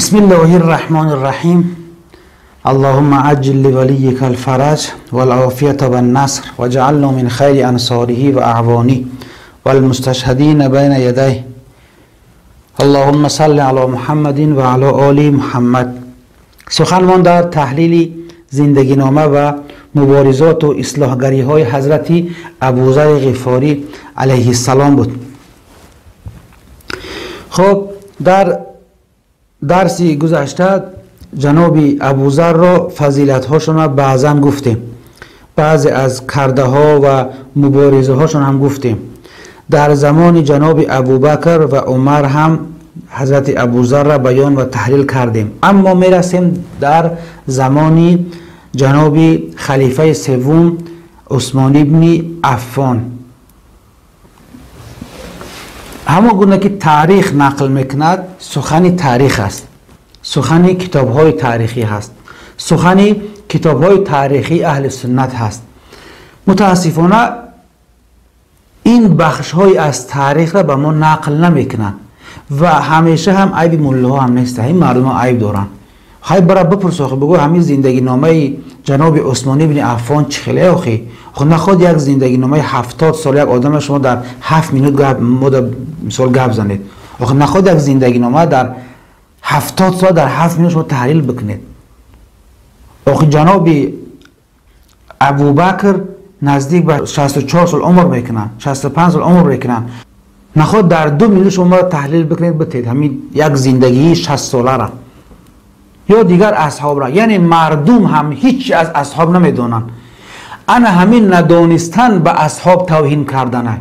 بسم الله الرحمن الرحیم. اللهم عجل لوليك الفرج والعافية والنصر وجعلنا من خير انصاره و اعوانه والمستشهدين بين يديه. اللهم صل على محمد و علی آل محمد. سخنمان در تحلیل زندگی نامه و مبارزات و اصلاحگری های حضرت ابوذر غفاری علیه السلام بود. خب در درس گذشته جناب ابوذر را فضیلت هاشون را بعضا گفتیم، بعضی از کرده ها و مبارزه هاشون هم گفتیم. در زمان جناب ابوبکر و عمر هم حضرت ابوذر را بیان و تحلیل کردیم. اما میرسیم در زمان جناب خلیفه سوم عثمان ابن عفان. همون گونه که تاریخ نقل میکند سخن تاریخ است، سخن کتاب های تاریخی هست، سخن کتاب های تاریخی اهل سنت هست. متاسفانه این بخش های از تاریخ را به ما نقل نمیکنن و همیشه هم عیب ملا هم نیست، این مردم ها عیب دارن. خواهی برای بپرس بگو همین زندگی نامه جناب عثمان ابن عفان چخیله آخی؟ خود نخواد یک زندگی نامه 70 سال یک آدم شما در 7 مینوت مثال گپ زنید. خود نخواد یک زندگی نامه در 70 سال در 7 مینوت شما تحلیل بکنید. آخه جناب ابوبکر نزدیک به 64 سال عمر میکنن، 65 سال عمر میکنن. نخواد در 2 مینوت شما تحلیل بکنید بتید همین یک زندگی 60 ساله را یا دیگر اصحاب را. یعنی مردم هم هیچ از اصحاب نمیدونن. انا همین ندانستن به اصحاب توهین کردنه.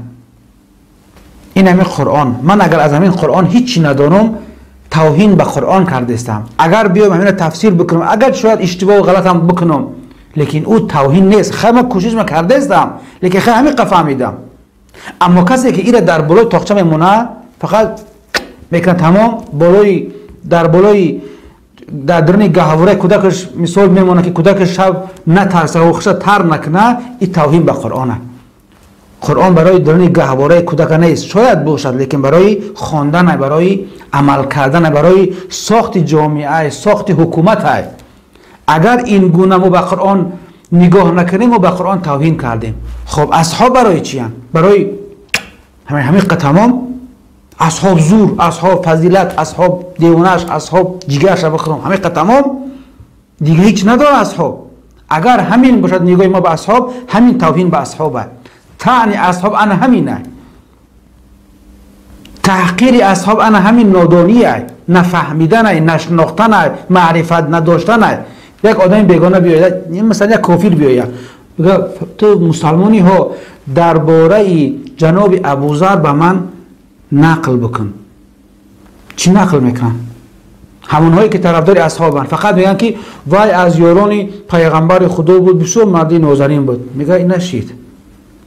این همین قرآن. من اگر از همین قرآن هیچی ندانم توهین به قرآن کردستم. اگر بیام همین تفسیر بکنم، اگر شاید اشتباه و غلط هم بکنم، لیکن او توهین نیست. خیلی من کوشش کردستم لیکن خیلی همین فهمیدم. اما کسی که ایره در بالای تاقچه میمونه فقط میکنه تمام بالای در بالای در درون گهواره کودکش مثال میمونه که کودکش شب نترسه و خشت تر نکنه، این توهین به قرآنه. قرآن برای درون گهواره کودک نیست، شاید باشد لیکن برای خواندن، برای عمل کردن، برای ساخت جامعه، ساخت حکومت. اگر این گونه ما به قرآن نگاه نکنیم و به قرآن توهین کردیم. خب اصحاب برای چی هستند؟ برای همین تمام اصحاب زور، اصحاب فضیلت، اصحاب دیوانش، اصحاب جیگرش را بخورم، همین تمام دیگه هیچ نداره اصحاب. اگر همین باشد نگاه ما به اصحاب، همین توهین به اصحابه. طعن اصحاب انا همینه، تحقیر اصحاب انا همین نادانیه، نفهمیدنه، نشناختنه، معرفت نداشتنه. یک آدم بیگانه بیاید، مثلا یک کافر بیاید بگه تو مسلمانی ها درباره جناب ابوذر به من نقل بکن. چی نقل میکنن؟ همون هایی که طرفدار اصحابن فقط میگن که وای از یاران پیغمبر خدا بود، بسیار مردی نازنین بود. میگه این نشید،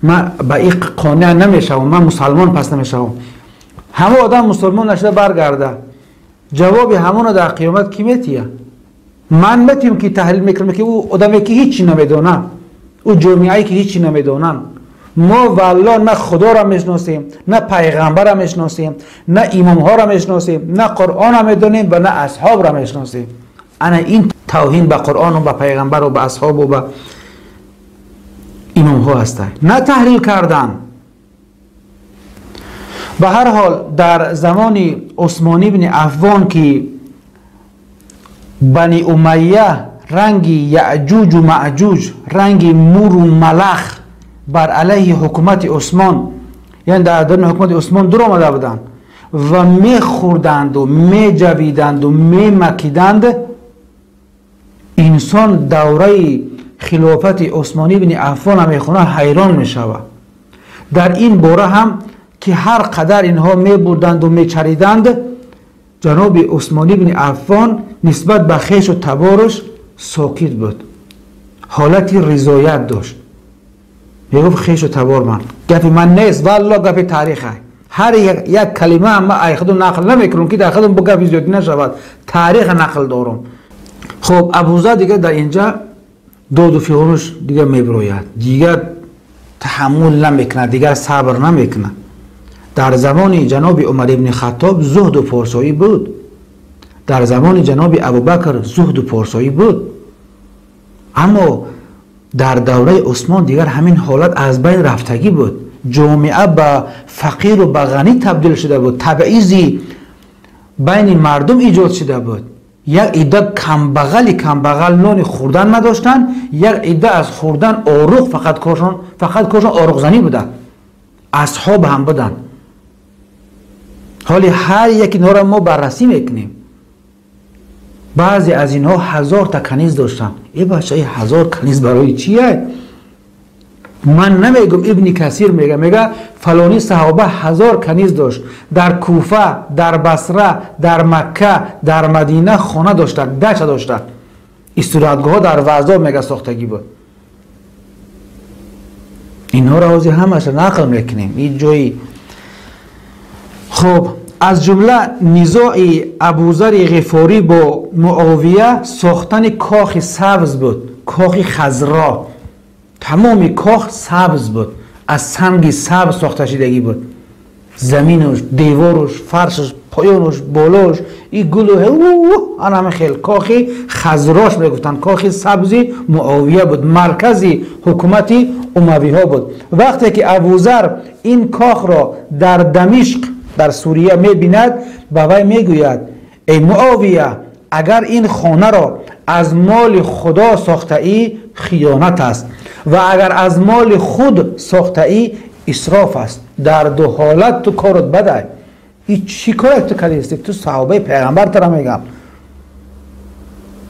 من به این قانع نمیشم، من مسلمان پس نمیشم. همه آدم مسلمان نشده برگرده، جواب همون در قیامت کی میتیه؟ من میتیم که تحلیل میکنم که او آدمی که هیچی نمیدونه، او جامعه‌ای که هیچی نمیدونن. ما والله نه خدا را میشناسیم، نه پیغمبر را میشناسیم، نه امام ها را میشناسیم، نه قرآن را میدونیم و نه اصحاب را میشناسیم. انا این توهین به قرآن و به پیغمبر و به اصحاب و به امام ها هسته، نه تحلیل کردن. به هر حال در زمان عثمان ابن عفان که بنی امیه رنگ یعجوج و معجوج، رنگ مور و ملخ بر علیه حکومت عثمان، یعنی در درون حکومت عثمان در آمده بودند و می خوردند و می جویدند و می مکیدند، انسان دوره خلافت عثمانی بن عفان هم میخونه حیران می شود. در این باره هم که هر قدر اینها می بردند و می چریدند، جناب عثمانی بن عفان نسبت به خویش و تبارش ساکت بود، حالتی رضایت داشت. میگفت خویش و تبار من، گفت من نیست، والله گفت تاریخه. هر یک کلمه هم من خودم نقل نمیکنم که در خودم بگم زیادی نشود، تاریخ نقل دارم. خب ابوذر دیگه در اینجا داد و فغانش دیگه میبروید، دیگه تحمل نمیکنه، دیگه صبر نمیکنه. در زمان جناب عمر ابن خطاب زهد و پارسایی بود. در زمان جناب ابوبکر زهد و پارسایی بود، اما در دوره عثمان دیگر همین حالت از بین رفتگی بود. جامعه به فقیر و به غنی تبدیل شده بود، تبعیضی بین مردم ایجاد شده بود. یک عده کمبغل نان خوردن نداشتن، یک عده از خوردن آروغ فقط کارشان آروغ زنی بوده. اصحاب هم بودن. حالی هر یک اینها را ما بررسی میکنیم. بعضی از اینها 1000 تا کنیز داشتن. ای بچه 1000 کنیز برای چیه؟ من نمیگم، ابن کثیر میگه فلانی صحابه 1000 کنیز داشت. در کوفه، در بصره، در مکه، در مدینه خانه داشتن، دشت داشتن. استراحتگاه ها در وضع میگه ساختگی بود. اینها را از همش نقل میکنیم این جایی. خب از جمله نزاع ابوذر غفاری با معاویه ساختن کاخ سبز بود، کاخ خضرا. تمام کاخ سبز بود، از سنگ سبز ساخته شدگی بود. زمینش، دیوارش، فرشش، پایانش، بالاش، این گل و همه خیلی کاخ خضراش میگفتن. کاخ سبزی معاویه بود، مرکزی حکومتی اموی ها بود. وقتی که ابوذر این کاخ را در دمشق در سوریه میبیند، به وی میگوید ای معاویه، اگر این خانه را از مال خدا ساخته ای خیانت است و اگر از مال خود ساخته ای اسراف است. در دو حالت تو کارت بده. این چی کارت تو کردی؟ تو صحابه پیغمبر تر میگم.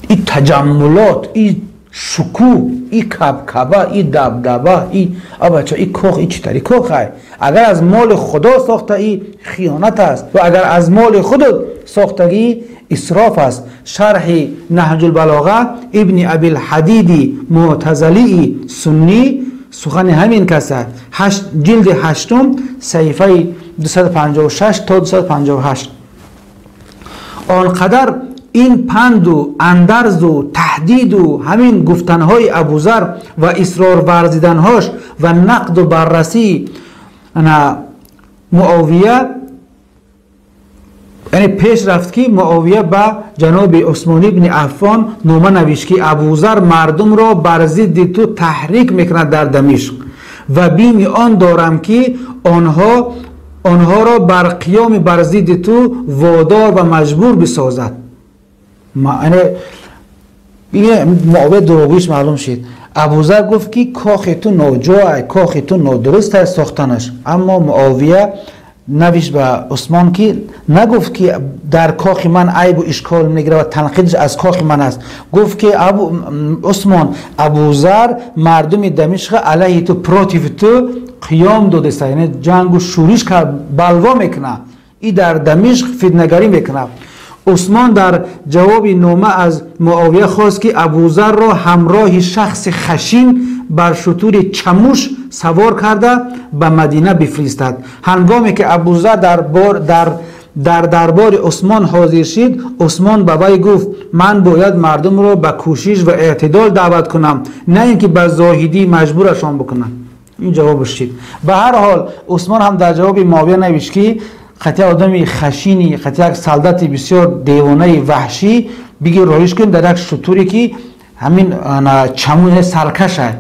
این تجملات، این شکوه، این کبکبه، این دبدبه، این بچه این کاخ، این چطوری کاخه؟ اگر از مال خدا ساخته ای خیانت است و اگر از مال خودت ساختگی اسراف است. شرح نهج البلاغه ابن ابی الحدید معتزلی سنی سخن همین کس است. جلد 8 صفحه 256 تا 258. آنقدر این پند و اندرز و تهدید و همین گفتنهای ابوذر و اصرار ورزیدنهاش و نقد و بررسی معاویه، یعنی پیش رفت که معاویه به جناب عثمان ابن عفان نامه نوشت که ابوذر مردم را بر ضد تو تحریک میکند در دمشق و بیم آن دارم که آنها را بر قیام بر ضد تو وادار و مجبور بسازد. یعنی معاویه دروغیش معلوم شد. ابوذر گفت که کاخ تو ناجا، کاخ تو نادرست است ساختنش. اما معاویه نوشت به عثمان که نگفت که در کاخ من عیب و اشکال میگیره و تنقیدش از کاخ من است. گفت که عثمان، ابوذر مردم دمشق علیه تو پراتیو تو قیام داده است، یعنی جنگ و شورش که بلوا میکنه، این در دمشق فتنه‌گری میکنه. عثمان در جواب نامه از معاویه خواست که ابوذر را همراه شخص خشین بر شتور چموش سوار کرده به مدینه بفرستد. هنگامی که ابوذر در دربار عثمان حاضر شد، عثمان به وی گفت من باید مردم را به کوشش و اعتدال دعوت کنم، نه اینکه به زاهدی مجبورشان بکنم. این جوابش شد. به هر حال عثمان هم در جواب معاویه نوشت که خطی آدمی خشینی، خطی یک سلطت بسیار دیوانه وحشی بگی رایش کن در یک شطوری که همین چمون سرکشه.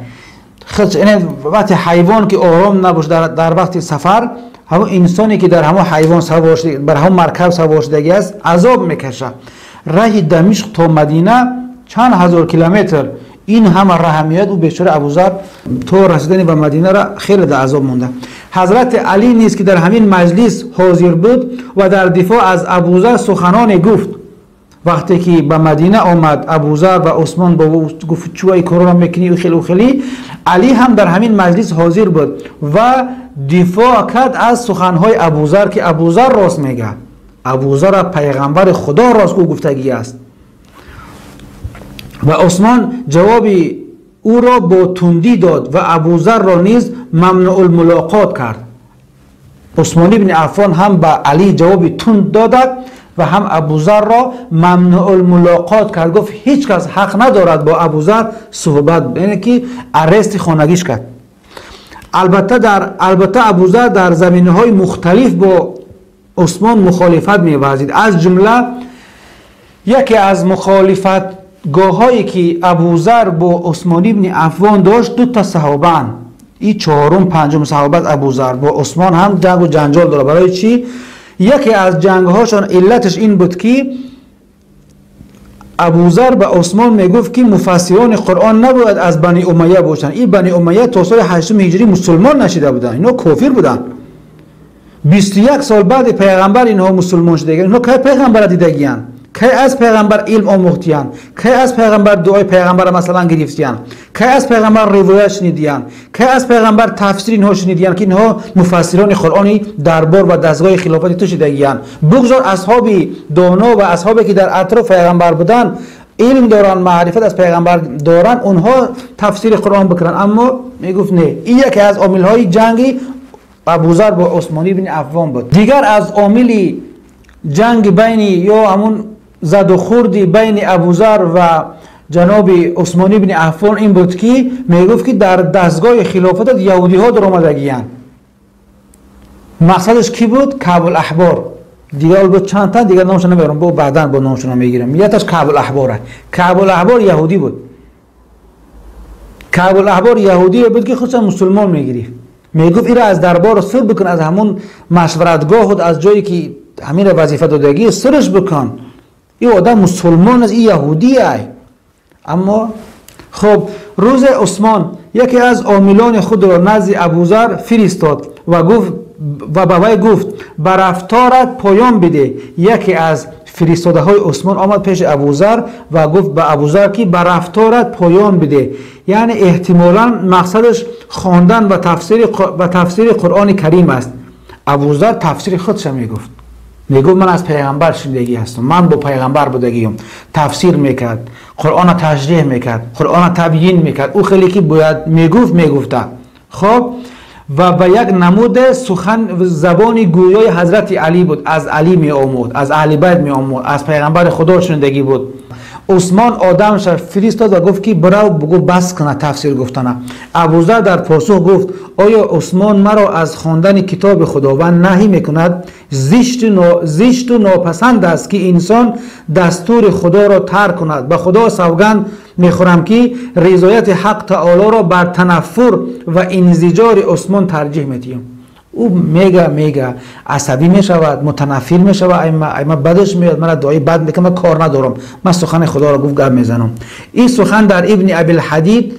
یعنی وقتی حیوان که آرام نباشه در وقت سفر، همون انسانی که در همون حیوان سوار شده، بر همون مرکب سوار شدگی است، عذاب میکشه. راه دمشق تا مدینه چند هزار کیلومتر، این همه رحمیت و بیچاره ابوذر تا رسیدن به مدینه را خیلی در عذاب مونده. حضرت علی نیز که در همین مجلس حاضر بود و در دفاع از ابوذر سخنان گفت. وقتی که به مدینه آمد ابوذر و عثمان با او گفت چوی کارا میکنی و خیلی، علی هم در همین مجلس حاضر بود و دفاع کرد از سخنهای ابوذر که ابوذر راست میگه. ابوذر پیغمبر خدا راست گفتگی است. و عثمان جواب او را با تندی داد و ابوذر را نیز ممنوع الملاقات کرد. عثمان ابن عفان هم به علی جواب تند داد و هم ابوذر را ممنوع الملاقات کرد. گفت هیچ کس حق ندارد با ابوذر صحبت، یعنی که ارست خانگیش کرد. البته ابوذر در زمینه‌های مختلف با عثمان مخالفت می‌ورزید. از جمله یکی از مخالفت گاهایی که ابوذر با عثمان ابن عفان داشت، دو تا صحابه ان، این چهارم پنجم صحابه ابوذر با عثمان هم جنگ و جنجال داره. برای چی؟ یکی از جنگ هاشون علتش این بود که ابوذر به عثمان میگفت که مفسران قرآن نباید از بنی امیه باشن. این بنی امیه تا سال 8 هجری مسلمان نشده بودن، اینا کافر بودن. 21 سال بعد پیغمبر اینها مسلمان شده. اینا کی پیغمبر دیدگیان؟ کی از پیغمبر علم آموختیان؟ کی از پیغمبر دعای پیغمبر مثلا گرفتیان؟ کی از پیغمبر روایت شنیدیان؟ کی از پیغمبر تفسیر اینها شنیدیان که اینها مفسران قرآنی دربار و دستگاه خلافت تو شدگیان؟ بگذار اصحاب دانا و اصحابی که در اطراف پیغمبر بودن، علم دارن، معرفت از پیغمبر دارن، اونها تفسیر قرآن بکنن. اما میگفت نه. این یکی از عامل‌های جنگی ابوذر با عثمان بن عفان بود. دیگر از عامل جنگ بین یا همون زد و خوردی بین ابوذر و جناب عثمان بن عفان این بود که میگفت که در دستگاه خلافت یهودی ها در آمدگیان. مقصدش کی بود؟ کعب الاحبار. دیگر بود چند تا دیگر نامشون نمیبرم، با بعداً با نامشون میگیرم. یکیش کعب الاحباره. کعب الاحبار یهودی بود. کعب الاحبار یهودی بود که خودش مسلمان میگیری. میگفت ایرا از دربار سر بکن، از همون مشورتگاه خود، از جایی که همین وظیفه دادگی سرش بکن. این آدم مسلمان از این یهودی ای. اما خب روز عثمان یکی از عاملان خود را نزد ابوذر فرستاد و گفت و به وی گفت بر رفتارت پایان بده. یکی از فرستاده های عثمان آمد پیش ابوذر و گفت به ابوذر که بر رفتارت پایان بده. یعنی احتمالاً مقصدش خواندن و تفسیر قرآن کریم است. ابوذر تفسیر خودش میگفت. میگفت من از پیغمبر شنیدگی هستم، من با پیغمبر بودگیم. تفسیر میکرد، قرآن تشریح میکرد، قرآن تبیین میکرد. او خیلی که باید میگفته. خب و به یک نمود سخن زبان گویای حضرت علی بود. از علی می آمود، از اهل بیت می آمود، از پیغمبر خدا شنیدگی بود. عثمان آدمش فرستاد و گفت که برو بگو بس کنه تفسیر گفتنه. ابوذر در پاسخ گفت آیا عثمان مرا از خواندن کتاب خداوند نهی میکند؟ زشت و ناپسند است که انسان دستور خدا را ترک کند. به خدا سوگند میخورم که رضایت حق تعالی را بر تنفر و انزجار عثمان ترجیح میدیم. او میگه عصبی میشود، متنفر میشود، ایما بدش میاد، من دعای بد میکنم، من کار ندارم، من سخن خدا را گفت گپ میزنم. این سخن در ابن ابی الحدید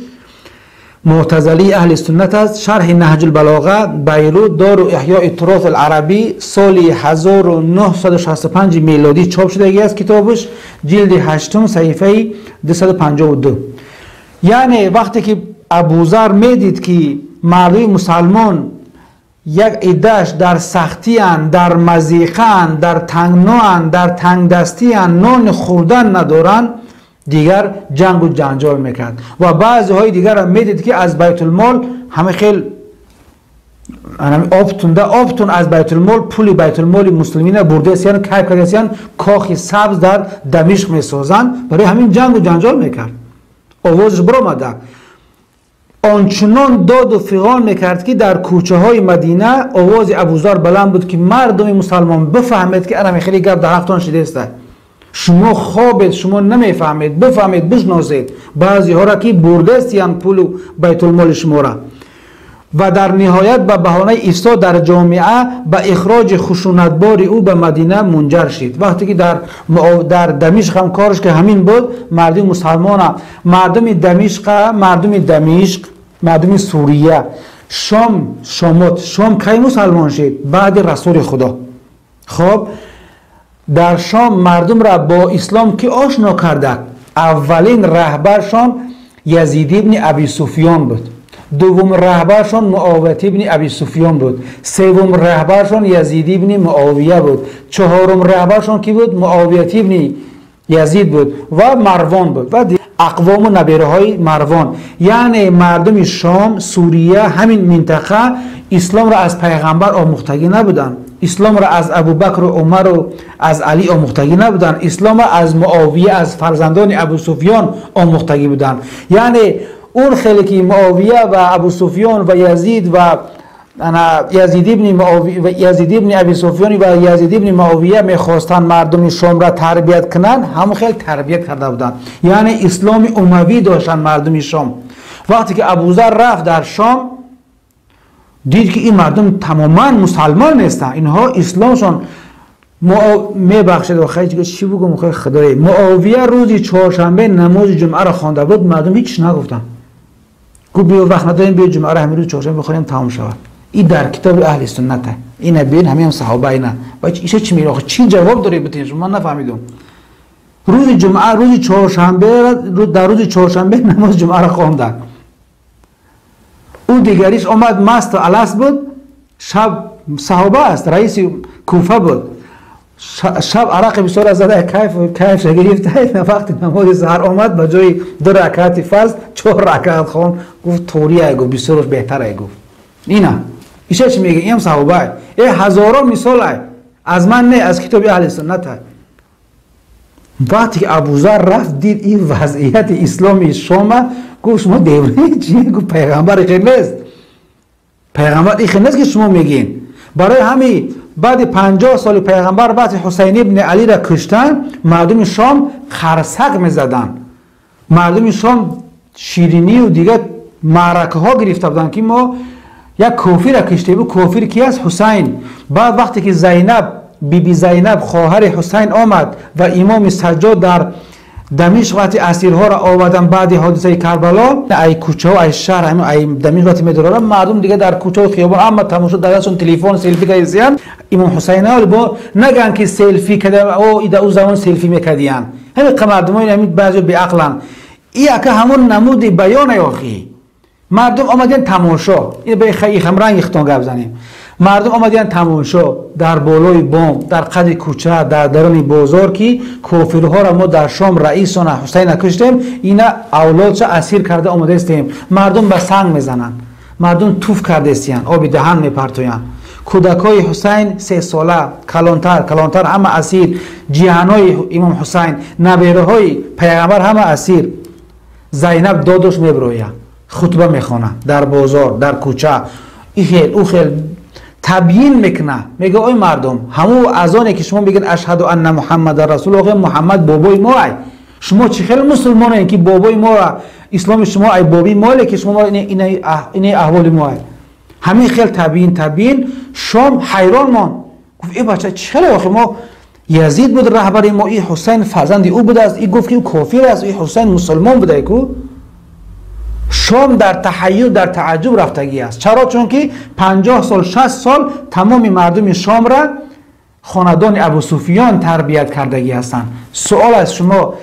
معتزلی اهل سنت است. شرح نهج البلاغه بیروت دار احیاء تراث العربی سال 1965 میلادی چاپ شده است. کتابش جلد 8 صفحه 252. یعنی وقتی که ابوذر میدید که مردم مسلمان یک عده‌اش در سختی اند، در مضیقه اند، در تنگنا اند، در تنگ دستی اند، نان خوردن ندارند، دیگر جنگ و جنجال میکرد. و بعضی های دیگر هم میدید که از بیت المال همه خیل آبتون از بیت المال، پول بیت المال مسلمین برده سیان کیف کرده سیان کاخی سبز در دمشق میسازند. برای همین جنگ و جنجال میکرد. آوازش برآمده. آنچنان داد و فغان میکرد که در کوچه های مدینه آواز ابوذر بلند بود که مردم مسلمان بفهمید که انا خیلی گپ در حقتان شده است. شما خوابید، شما نمیفهمید، بفهمید، بشناسید. بعضی ها را که برده استیان پول بیت المال شما را. و در نهایت به بهانه ایسا در جامعه به اخراج خشونتبار او به مدینه منجر شد. وقتی که در دمشق هم کارش که همین بود، مردم مسلمان، مردم دمشق، مردم سوریه، شام کی مسلمان شد؟ بعد رسول خدا. خب در شام مردم را با اسلام که آشنا کرده. اولین رهبرشان یزید ابن ابی سفیان بود. دوم رهبرشان معاویه ابن ابی سفیان بود. سوم رهبرشان یزید ابن معاویه بود. چهارم رهبرشان کی بود؟ معاویه ابن یزید بود و مروان بود و اقوام و نبیره های مروان. یعنی مردم شام، سوریه، همین منطقه اسلام را از پیغمبر آموختگی نبودن. اسلام را از ابوبکر و عمر و از علی آموختگی نبودن. اسلام را از معاویه، از فرزندان ابو سفیان آموختگی بودن. یعنی اون خیلی که معاویه و ابو سفیان و یزید و یزید ابن ابی سفیان و یزید ابن معاویه میخواستن مردم شام را تربیت کنن، هم خیلی تربیت کرده بودن، یعنی اسلام اموی داشتن مردم شام. وقتی که ابوذر رفت در شام دید که این مردم تماما مسلمان نیستن، اینها اسلامشون میبخشید و خیلی چی بگم خدای. معاویه روزی چهارشنبه نماز جمعه را خوانده بود، مردم هیچ نگفتن، گفت بیا وقت نداریم بیا جمعه را همین روز چهارشنبه بخونیم تمام شود. این در کتاب اهل سنت ه، این ببین همین صحابه اینا باید ایشه چی میگه؟ چی جواب داره بتین؟ شما نفهمیدم. روز جمعه روز چهارشنبه در روز چهارشنبه نماز جمعه را خواندن. او دیگریش اومد مست و الست بود، شب صحابه است، رئیس کوفه بود، شب عرق بسیار از زده کیف گرفته. وقتی نماز سحر آمد به جای 2 رکعت فرض 4 رکعت خوان، گفت طوریه، گفت بسیار بهتره. گفت اینا ایشه چی میگه؟ این صحابه ای هزاران مثال از من نه، از کتاب اهل سنت ه. وقتی که ابوذر رفت دید این وضعیت اسلام شام، گفت شما دیوانه چیه؟ گفت پیغمبر خیر نیست، پیغمبر این خیر نیست که شما میگین. برای همین بعد 50 سال پیغمبر بعد حسین ابن علی را کشتن، مردم شام خرسک میزدن، مردم شام شیرینی و دیگه معرکه ها گرفته بودن که ما یک کافر را کشته بود. کافر کی است؟ حسین. بعد وقتی که زینب بی زینب خواهر حسین آمد و امام سجاد در دمشق وقتی اسیرها را آوردن بعد حادثه کربلا، ای کوچه و ای شهر همین ای دمشق وقتی میدارن مردم دیگه در کوچه و خیابان اما تماشا دستشون تلفن سلفی کردن. امام حسین ها با نگن که سلفی کردن او ایده او زمان سلفی میکردن، همین مردمای همین بعضی بی عقلن. این که همون نمود بیان اخی مردم آمدن تماشا، این به خیلی رنگ اختون گپ زنیم. مردم آمدن تماشا در بالای بام، در قد کوچه، در درون بازار که کافرها را ما در شام رئیسان حسین کشتیم، اینا اولادش اسیر کرده آمده استیم. مردم به سنگ میزنن، مردم توف کرده استین، آب دهن میپرتوین. کودکای حسین 3 ساله کلانتر همه اسیر، جیانای امام حسین، نبیره های پیغمبر همه اسیر. زینب دادش میبرویه، خطبه میخونه در بازار، در کوچه. او خیل تبیین میکنه، میگه ای مردم، همون اذانی که شما میگین اشهد ان محمد رسول الله، محمد بابای ما ای. شما چه خیلی مسلمانین که بابای ما اسلام شما ای بابی ماله که شما این احوال ما ای. همین خیلی تبیین. شام حیران مان، گفت ای بچه چرا آخه ما یزید بود رهبر ما، این حسین فرزند او بوده است، این گفت که او کافر است، این حسین مسلمان بوده کو. شام در تحیر در تعجب رفتگی است. چرا؟ چون که 50 سال 60 سال تمام مردم شام را خاندان ابو سفیان تربیت کردگی هستند. سوال از شما،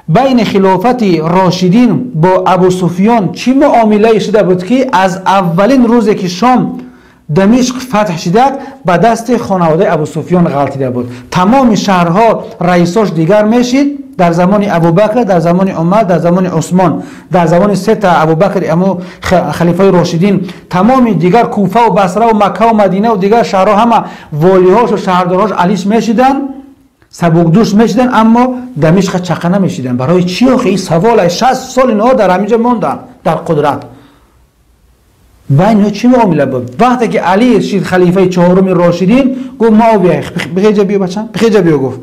بین خلافت راشدین با ابو سفیان چی معامله شده بود که از اولین روزی که شام دمشق فتح شده به دست خانواده ابو سفیان غلطیده بود؟ تمام شهرها رئیساش دیگر میشید، در زمان ابوبکر، در زمان عمر، در زمان عثمان، در زمان 3 ابوبکر امو خلیفه راشدین، تمام دیگر کوفه و بصره و مکه و مدینه و دیگر شهرها همه والیهاش و شهرداراش علیش میشیدن، سبکدوش میشیدن، اما دمشق چقه نمیشیدن. برای چی آخه؟ این سوال 60 سال اینها در همینجا موندن در قدرت. بین چی معامله بود؟ وقتی که علی شد خلیفه 4 راشدین، گفت معاویه بخیجا بیا بچم، بخیجا بیا. گفت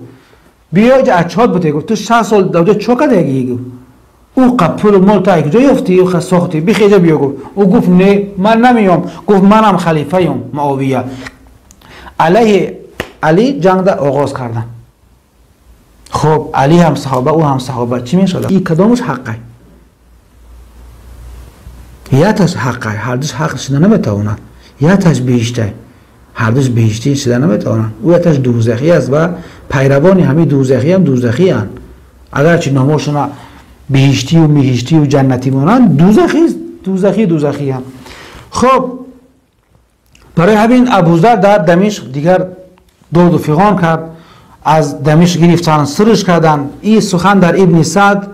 بیا اینجا اچاد بوده. گفت تو 60 سال دوجه چوکا دیگه. گفت او قپول مال تا کجا یافتی او ساختی؟ بخیجا بیا. گفت او گفت نه من نمیام. گفت منم خلیفه ام معاویه. علیه علی جنگ را آغاز کردن. خب علی هم صحابه او هم صحابه، چی میشد؟ این کدامش حقه؟ یا تاش حقه، هر دوش حق شدن نمیتوانند. یا تاش بهشته، هر دوش بهشتی شدن نمیتوانند. او یا تاش دوزخی است و پیروانی همه دوزخی هم دوزخی هستند. اگرچه نامشون بهشتی و میهشتی و جنتی مانند، دوزخی هم. خب برای همین ابوذر در دمشق دیگر داد و فغان کرد، از دمشق گرفتن سرش کردن. این سخن در ابن سعد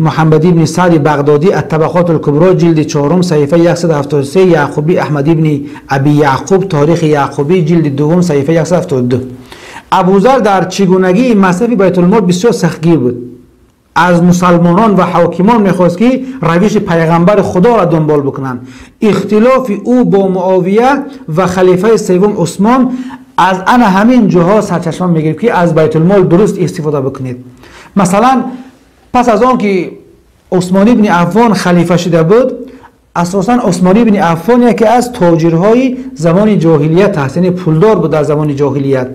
محمد ابن سعد بغدادی الطبقات الکبری جلد 4 صفحه 173، یعقوبی احمد ابن ابی یعقوب تاریخ یعقوبی جلد 2 صفحه 172. ابوذر در چگونگی مصرف بیت المال بسیار سختگیر بود. از مسلمانان و حاکمان میخواست که روش پیغمبر خدا را دنبال بکنند. اختلاف او با معاویه و خلیفه سوم عثمان از انا همین جاها سرچشمه میگیرد که از بیت المال درست استفاده بکنید. مثلا پس از آن که عثمان ابن عفان خلیفه شده بود، اساسا عثمان ابن عفان یکی از تاجرهای زمان جاهلیت است، یعنی پولدار بود در زمان جاهلیت.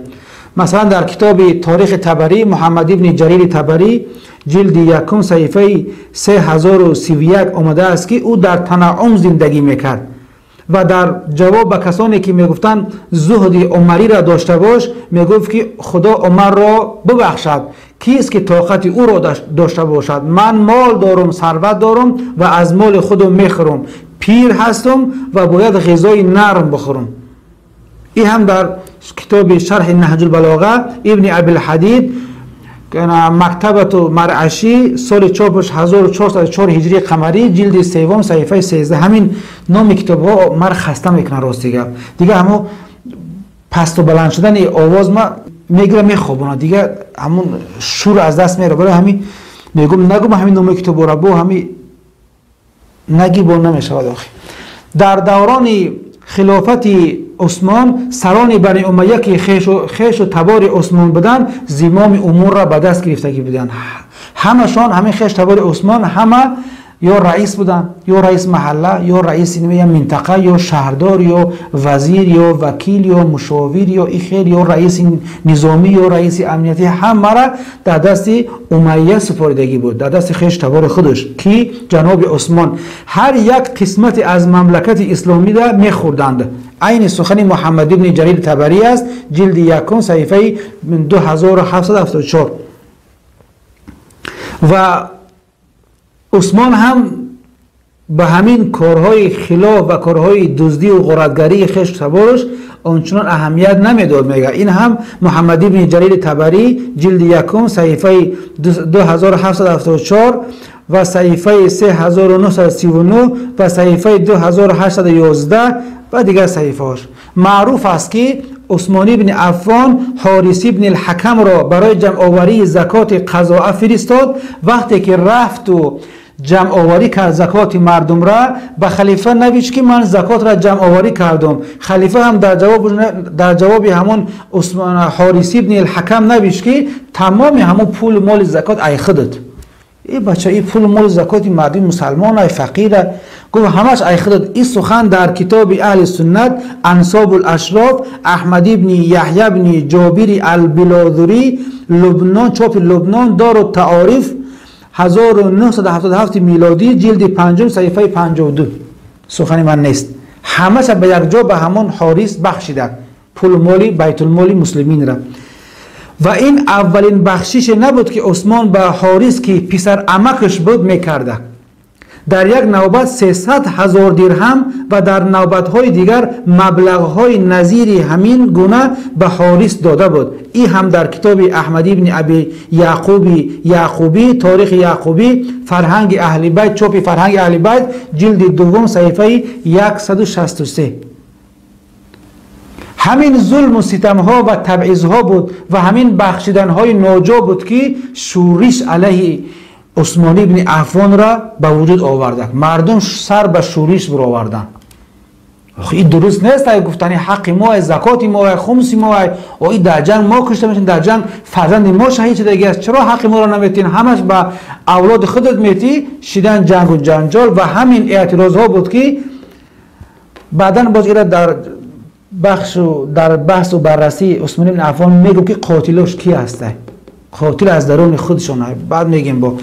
مثلا در کتاب تاریخ طبری محمد ابن جریر طبری جلد یکم صفحه 3031 آمده است که او در تنعم زندگی میکرد و در جواب به کسانی که میگفتند زهد عمری را داشته باش، میگفت که خدا عمر را ببخشد، کیست که طاقت او را داشته باشد؟ من مال دارم، ثروت دارم و از مال خودم میخورم، پیر هستم و باید غذای نرم بخورم. این هم در کتاب شرح نهج البلاغه ابن ابی الحدید مکتبت مرعشی سال چاپش 1404 هجری قمری جلد سوم صفحه 13. همین نام کتاب ها مر خسته میکنه راست دیگه همون پست و بلند شدن آواز ما میگیره میخوابونه دیگه، همون شور از دست میره. برای همین میگم نگم همین نام کتاب را با همین نگی با نمیشود. در دوران خلافت عثمان سران بنی امیه که خیش و تبار عثمان بودن زمام امور را به دست گرفتگی بودن. همشان همین خیش تبار عثمان همه یا رئیس بودن، یا رئیس محله، یا رئیس منطقه، یا شهردار، یا وزیر، یا وکیل، یا مشاور، یا اخیر، یا رئیس نظامی، یا رئیس امنیتی، همه را در دست امیه سپردگی بود، در دست خیش تبار خودش که جناب عثمان هر یک قسمت از مملکت اسلامی را میخوردند. عین سخن محمد ابن جریر طبری است، جلد یکم صفحه 2774. و عثمان هم به همین کارهای خلاف و کارهای دزدی و غارتگری خیش تبارش آنچنان اهمیت نمیداد. میگه این هم محمد ابن جریر طبری جلد یکم صفحه 2774 و صحیفه 3939 و صحیفه 2811 و دیگر صحیفه‌اش. معروف است که عثمان ابن عفان حارث ابن الحکم را برای جمع آوری زکات قضاء فرستاد. وقتی که رفت و جمع آوری کرد زکات مردم را، به خلیفه نوشت که من زکات را جمع آوری کردم. خلیفه هم در جواب همون عثمان حارث ابن الحکم نوشت که تمام همون پول مال زکات ای خودت. ای بچه این پول مال زکات مردم مسلمان ای فقیره، گفت همش ای خودت. این سخن در کتاب اهل سنت انساب الاشراف احمد ابن یحیی ابن جابر البلادری لبنان، چاپ لبنان، دار التعاریف 1977 میلادی جلد 5 صفحه 52. سخن من نیست، همش به یک جا به همون حارث بخشیده پول مالی بیت المال مسلمین را. و این اولین بخشش نبود که عثمان به حارث که پسر عمکش بود میکرده. در یک نوبت 300,000 درهم و در نوبت‌های دیگر مبلغ‌های نظیر همین گونه به حارث داده بود. این هم در کتاب احمد ابن ابی یعقوبی تاریخ یعقوبی فرهنگ اهل بیت، چاپ فرهنگ اهل بیت جلد دوم صفحه 163. همین ظلم و ستم ها و تبعیض ها بود و همین بخشیدن های ناجا بود که شورش علیه عثمان ابن عفان را به وجود آورد. مردم سر به شورش برآوردند. این درست نیست ای گفتنی حق ما، زکات ما، خمس ما، و این در جنگ ما کشته میشین، در جنگ فرزند ما شهید شده است، چرا حق ما را نمیتین؟ همش به اولاد خودت میتی. شدن جنگ و جنجال و همین اعتراض ها بود که بعداً باز ایرا در بحث و بررسی عثمان بن عفان میگو که قاتلش کی هسته، قاتل از درون خودشون. بعد میگیم با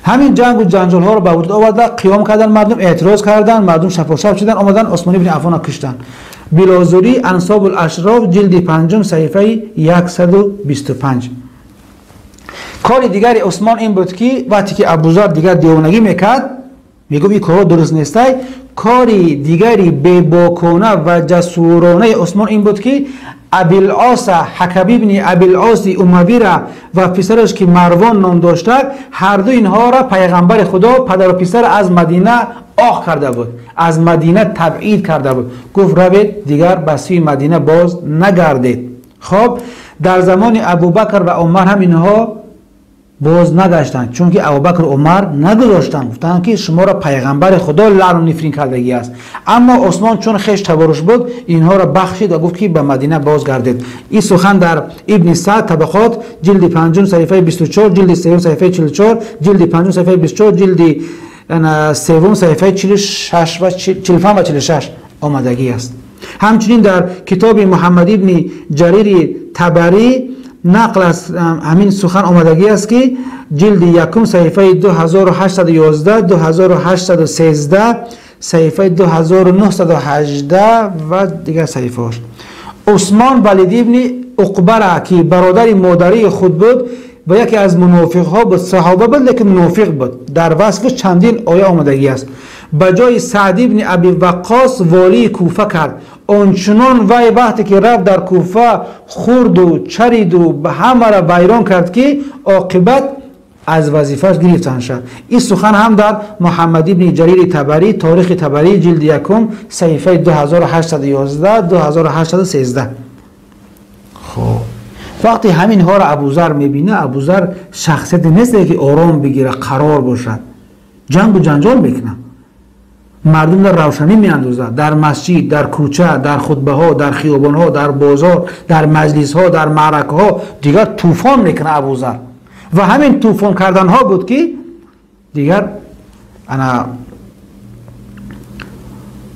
همین جنگ و جنجال ها رو به وجود آورده، قیام کردن، مردم اعتراض کردن، مردم شفاشف شدن، آمدن عثمان بن عفان کشتن. بلازوری انساب الاشراف جلد 5 صفحه 125. کار دیگری عثمان این بود که وقتی که ابوذر دیگر دیوانگی میکرد، میگو این کار درست نیسته. کاری دیگری بی‌باکانه و جسورانه عثمان این بود که ابوالعاص حکبی بن ابوالعاص اموی را و پسرش که مروان نام داشته، هر دو اینها را پیغمبر خدا پدر و پسر از مدینه آخ کرده بود، از مدینه تبعید کرده بود. گفت روید دیگر به سوی مدینه باز نگردید. خب در زمان ابوبکر و عمر هم اینها باز نگشتند، چون که ابوبکر عمر نگذاشتند، گفتند که شما را پیغمبر خدا لعن و نفرین کردگی است. اما عثمان چون خیش تبارش بود اینها را بخشید و گفت که به مدینه بازگردید. این سخن در ابن سعد طبقات جلد 5 صفحه 24، جلد 3 صفحه 44، جلد 5 صفحه 24، جلد 3 صفحه 46 و 45 و 46 آمدگی است. همچنین در کتاب محمد ابن جریر طبری نقل از همین سخن آمدگی است که جلد 1 صفحه 2811، 2813، صفحه 2918 و دیگر صفحه هاش. عثمان ولید ابن عقبه را که برادر مادری خود بود و یکی از منافق ها بود، صحابه بود لیکن منافق بود، در وصف چندین آیه آمدگی است. بجای سعد ابن ابی وقاص والی کوفه کرد، آنچنان وی وقتی که رفت در کوفه خورد و چرید و به همه را ویران کرد که عاقبت از وظیفه‌اش گرفتن شد. این سخن هم در محمد ابن جریر طبری تاریخ طبری جلد 1 صفحه 2811 2813. خب وقتی همین ها را ابوذر میبینه، ابوذر شخصیت نیست که آرام بگیره قرار باشد، جنگ و جنجال میکنه، مردم در روشنی میاندازد، در مسجد، در کوچه، در خطبه ها، در خیابان ها، در بازار، در مجلس ها، در معرکه ها دیگر طوفان میکنه ابوذر. و همین طوفان کردن ها بود که دیگر انا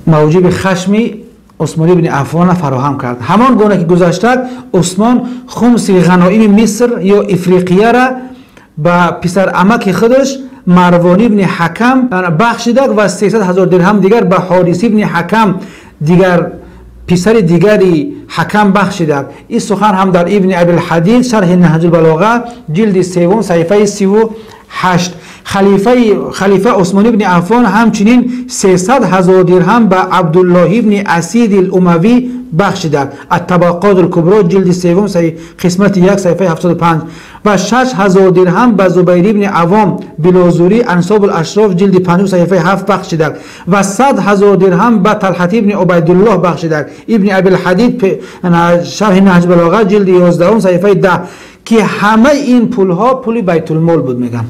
موجب خشمی عثمان بن عفان فراهم کرد. همان گونه که گذشته عثمان خمس غنایم مصر یا افریقیه را به پسر عمک خودش مروان بن حکم بخشیده و 300,000 درهم دیگر به حارث بن حکم دیگر پسر دیگری حکم بخشیده. این سخن هم در ابن ابی الحدید شرح نهج البلاغه جلد 3 صفحه 38. خلیفه عثمان بن عفان همچنین 300,000 درهم به عبدالله بن اسید الاموی بخشیده. الطبقات الکبری جلد 3 قسمت 1 صفحه 75 و 6,000 درهم به زبیر بن عوام بلازوری انصاب الاشراف جلد 5 صفحه 7 بخشیده و 100,000 درهم به طلحه بن عبیدالله بخشیده. ابن ابی الحدید شرح نهج البلاغه جلد 11 صفحه 10 که همه این پول ها پول بیت المال بود. میگم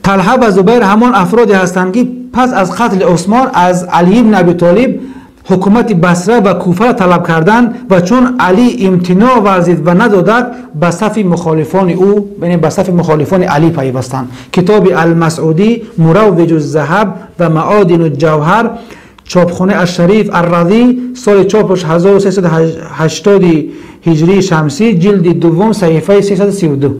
طلحه و زبیر همان افرادی هستند که پس از قتل عثمان از علی بن ابی طالب حکومت بصره و کوفه را طلب کردند و چون علی امتناع ورزید و ندادند به صف مخالفان او، یعنی به صف مخالفان علی پیوستند. کتاب المسعودی مروج الذهب و معادن الجوهر چاپخانه الشریف الرضی سال چاپش 1380 هجری شمسی جلد 2 صفحه 332.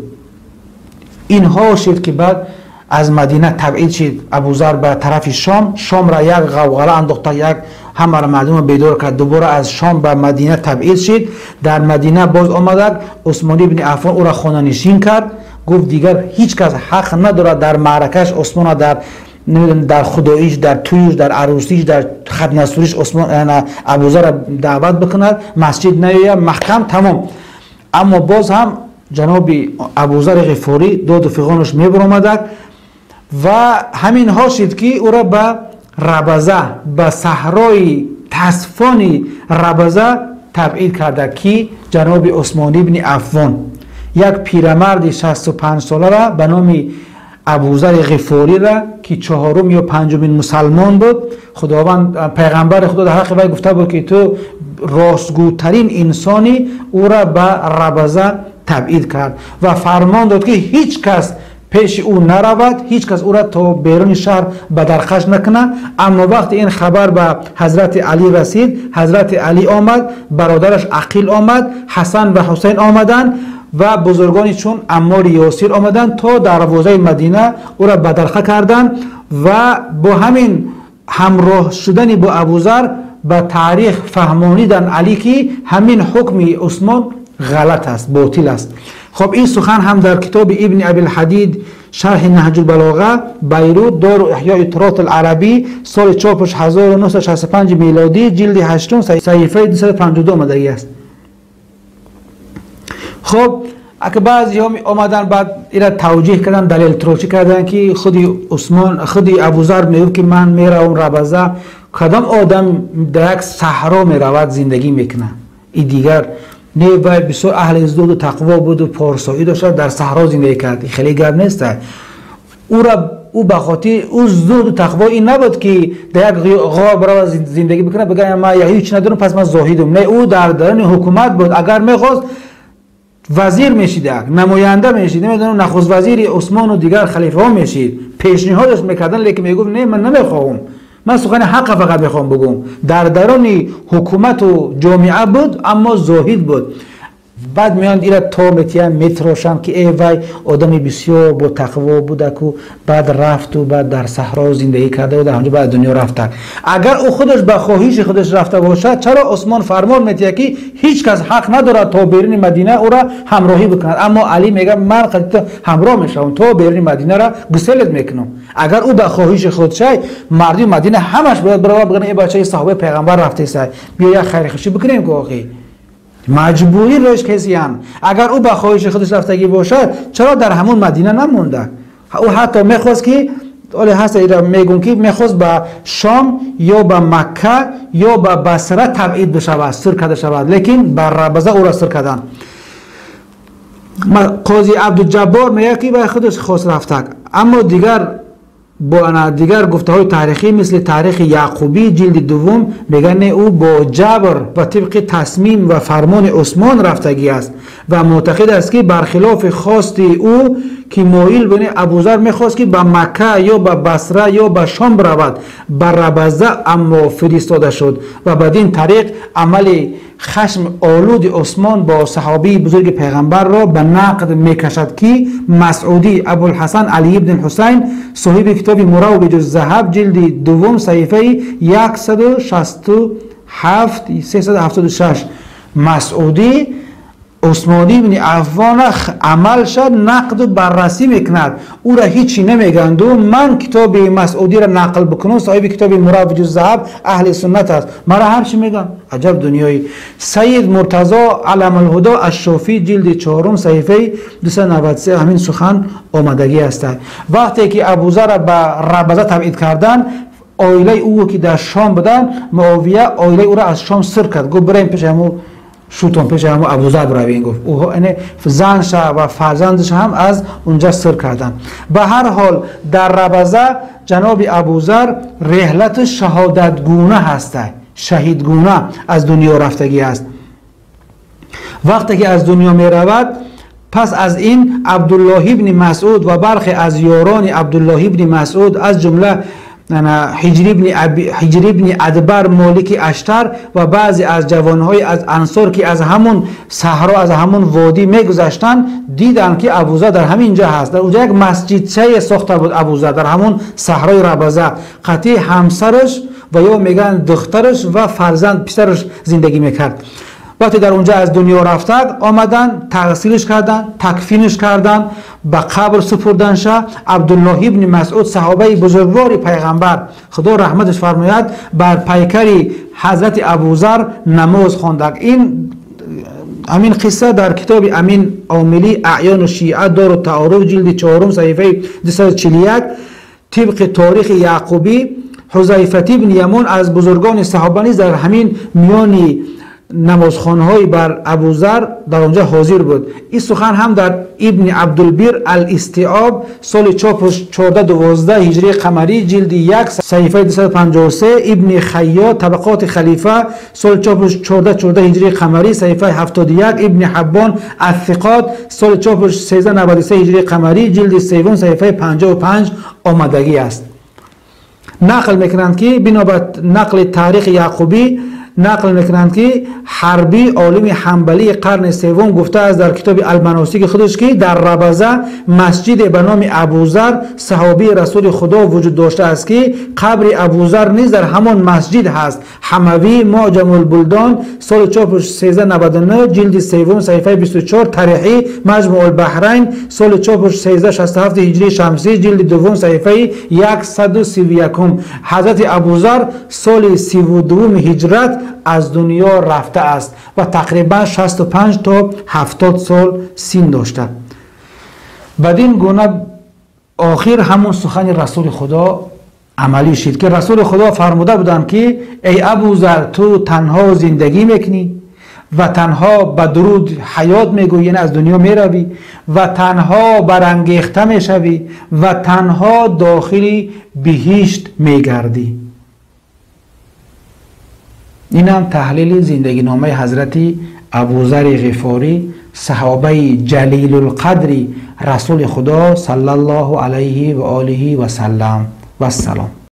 اینها شد که بعد از مدینه تبعید شد ابوذر به طرف شام را یک غوغره انداخته، یک همه را مردم بیدار کرد، دوباره از شام به مدینه تبعید شد. در مدینه باز آمد، عثمان بن عفان او را خانه نشین کرد، گفت دیگر هیچ کس حق ندارد در معرکش عثمان در خداییش، در تویش، در عروسیش، در خدنسوریش عثمان ابوذر را دعوت بکند، مسجد نیاید، محکم تمام. اما باز هم جناب ابوذر غفاری داد و فغانش میبرآمد و همین ها شد که او را به ربزه، به صحرای تصفان ربزه تبعید کرده که جناب عثمان بن عفان یک پیرمرد 65 ساله را به نام ابوذر غفاری را که 4م یا 5مین مسلمان بود، خداوند پیغمبر خدا در حق وی گفته بود که تو راستگوترین انسانی، او را به ربزه تبعید کرد و فرمان داد که هیچ کس پیش او نرود، هیچ کس او را تا بیرون شهر به درخش نکنه. اما وقتی این خبر به حضرت علی رسید، حضرت علی آمد، برادرش عقیل آمد، حسن و حسین آمدند و بزرگانی چون عمار یاسر آمدند تا دروازه مدینه او را به درخه کردند و با همین همراه شدن با ابوذر به تاریخ فهمانیدن علی که همین حکم عثمان غلط است، باطل است. خب این سخن هم در کتاب ابن ابی الحدید شرح نهج البلاغه بیروت دار احیاء التراث العربی سال چاپش 1965 میلادی جلد 8 صفحه 252 آمدگی است. خب اگه بعضی ها آمدن بعد اینا توجیه کردن، دلیل تروشی کردن که خودی ابوذر میگه که من میرم ربزه، کدام آدم در یک صحرا میرود زندگی میکنه، این دیگر نه وای بسیار اهل زهد و تقوا بود و پارسایی داشت، در صحرا زندگی کرد. خیلی گپ نیست. او به خاطر او زهد و تقوا این نبود که در یک غار برای زندگی بکنه بگه من هیچ ندارم پس من زاهدم. نه، او در درون حکومت بود. اگر میخواست وزیر میشید، نماینده میشید، نمیدونم نخست وزیر عثمان و دیگر خلیفه ها میشید، پیشنهادش میکردن، لیکن میگفت نه من نمیخوام، من سخن حق فقط میخوام بگم. در درون حکومت و جامعه بود اما زاهد بود. بعد میان اینا تا میتراشن که ای وای آدمی بسیار با تقوا بوده که بعد رفت و بعد در صحرا زندگی کرده و در اونجا بعد دنیا رفته. اگر او خودش به خواهش خودش رفته باشد، چرا عثمان فرمان میده که هیچ کس حق نداره تا بیرون مدینه او را همراهی بکند؟ اما علی میگه من خودت همراه میشم تا بیرون مدینه را گسلت میکنم. اگر او به خواهش خودش مردم مدینه همش باید برای بگن ای بچه صحابه پیغمبر رفته است، بیا خیر خوشی بکنیم که آخی مجبوری روش کسیان. اگر او به خواهش خودش رفتگی باشد چرا در همون مدینه نمونده؟ او حتی میخواست که اولی هست ایرا میگون که میخواست به شام یا به مکه یا به بصره تبعید بشود، سر کرده شود، لیکن بر ربضه او را سر کردن. قاضی عبدالجبار میگه که به خودش خواست رفته. اما دیگر گفته های تاریخی مثل تاریخ یعقوبی جلد دوم میگن او با جبر و طبق تصمیم و فرمان عثمان رفتگی است و معتقد است که برخلاف خواست او که مایل بین ابوذر میخواست که به مکه یا به بصره یا به شام برود، بر ربضه اما فرستاده شد و بدین طریق عمل خشم آلود عثمان با صحابی بزرگ پیغمبر را به نقد میکشد که مسعودی ابوالحسن علی بن حسین صاحب کتاب مروج الذهب جلد دوم صفحه 167 مسعودی عثمانی بن عفان عمل شد نقد و بررسی میکند، او را هیچی نمیگند و من کتاب مسعودی را نقل بکنم، صاحب کتاب مروج الذهب اهل سنت است، مرا هر چی میگن. عجب دنیای. سید مرتضی علم الهدی الشافعی جلد 4 صفحه 293 همین سخن آمدگی است. وقتی که ابوذر را به ربضه تبعید کردن، عائله او که در شام بودن، معاویه عائله او را از شام سر کرد، گفت بریم پیش همو شوتون پیش همو ابوذر برویم. گفت او زنش و فرزندش هم از اونجا سر کردن. به هر حال در ربضه جناب ابوذر رحلت شهادتگونه هسته، شهیدگونه از دنیا رفتگی است. وقتی که از دنیا می رود، پس از این عبدالله ابن مسعود و برخی از یاران عبدالله ابن مسعود از جمله حجر ابن ادبر مالک اشتر و بعضی از جوانهای از انصار که از همون صحرا از همون وادی میگذشتن دیدن که ابوذر در همین جا هست. در اونجا یک مسجد ساخته بود ابوذر در همون صحرای ربضه، قطعی همسرش و یا میگن دخترش و فرزند پسرش زندگی میکرد. وقتی در اونجا از دنیا رفتند، آمدن تغسیلش کردن، تکفینش کردن، به قبر سپردن شد. عبدالله ابن مسعود صحابه بزرگوار پیغمبر خدا رحمتش فرماید بر پیکر حضرت ابوذر نماز خواندند. امین قصه در کتاب امین عاملی اعیان و شیعه دار و تعارف جلد 4 صفحه 241 طبق تاریخ یعقوبی حذیفه بن یمان از بزرگان صحابه نیز در همین میانی نمازخوان‌های بر ابوذر در آنجا حاضر بود. این سخن هم در ابن عبدالبر الاستیعاب سال چاپ 1412 هجری قمری جلد 1 صفحه 253، ابن خیاط طبقات خلیفه سال چاپ 1414 هجری قمری صفحه 71، ابن حبان الثقات سال چاپ 1393 هجری قمری جلد 3 صفحه 55 آمدگی است. نقل میکنند که بنابر نقل تاریخ یعقوبی نقل میکنند که حربی عالم حنبلی قرن سوم گفته است در کتاب المناسک خودش که در ربضه مسجد به نام ابوذر صحابی رسول خدا وجود داشته است که قبر ابوذر نیز در همان مسجد هست. حموی معجم البلدان سال چاپ 1399 جلد 3 صفحه 24، طریحی مجموع البحرین سال چاپ 1367 هجری شمسی جلد 2 صفحه 131. حضرت ابوذر سال 32 هجرت از دنیا رفته است و تقریبا 65 تا 70 سال سن داشته. بدین گونه آخر همون سخن رسول خدا عملی شد که رسول خدا فرموده بودند که ای ابوذر تو تنها زندگی میکنی و تنها به درود حیات میگویی، یعنی از دنیا میروی و تنها برانگیخته میشوی و تنها داخل بهشت میگردی. این هم تحلیل زندگی نامه حضرت ابوذر غفاری، صحابه جلیل القدر رسول خدا صلی الله علیه و آله و سلم و السلام.